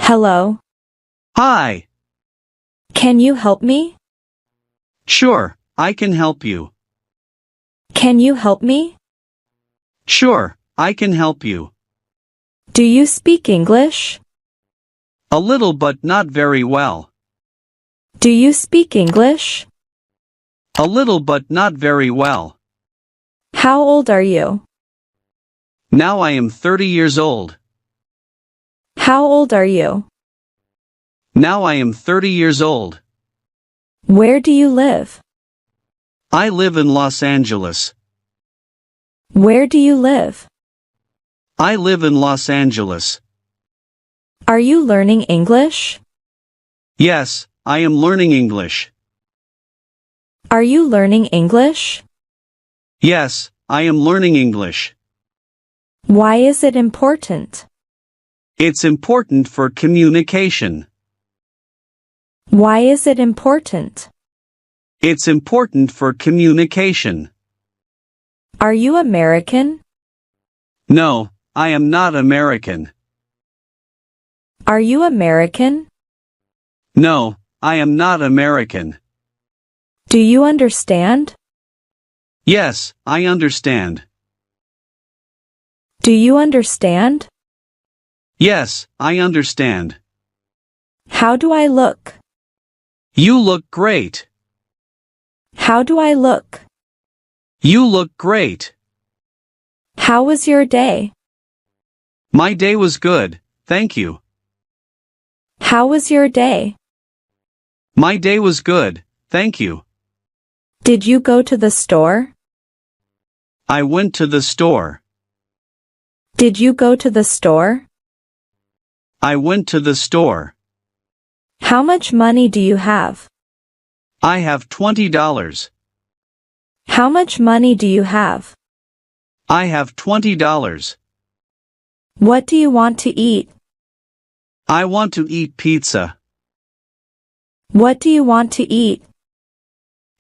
Hello. Hi. Can you help me? Sure, I can help you. Can you help me? Sure, I can help you. Do you speak English? A little but not very well. Do you speak English? A little but not very well. How old are you? Now I am 30 years old. How old are you? Now I am 30 years old. Where do you live? I live in Los Angeles. Where do you live? I live in Los Angeles. Are you learning English? Yes, I am learning English. Are you learning English? Yes, I am learning English. Why is it important? It's important for communication. Why is it important? It's important for communication. Are you American? No, I am not American. Are you American? No, I am not American. Do you understand? Yes, I understand. Do you understand? Yes, I understand. How do I look? You look great. How do I look? You look great. How was your day? My day was good, thank you. How was your day? My day was good, thank you. Did you go to the store? I went to the store. Did you go to the store? I went to the store. How much money do you have? I have $20. How much money do you have? I have $20. What do you want to eat? I want to eat pizza. What do you want to eat?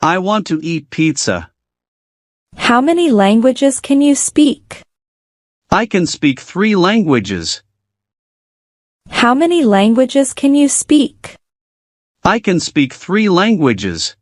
I want to eat pizza. How many languages can you speak? I can speak 3 languages. How many languages can you speak? I can speak 3 languages.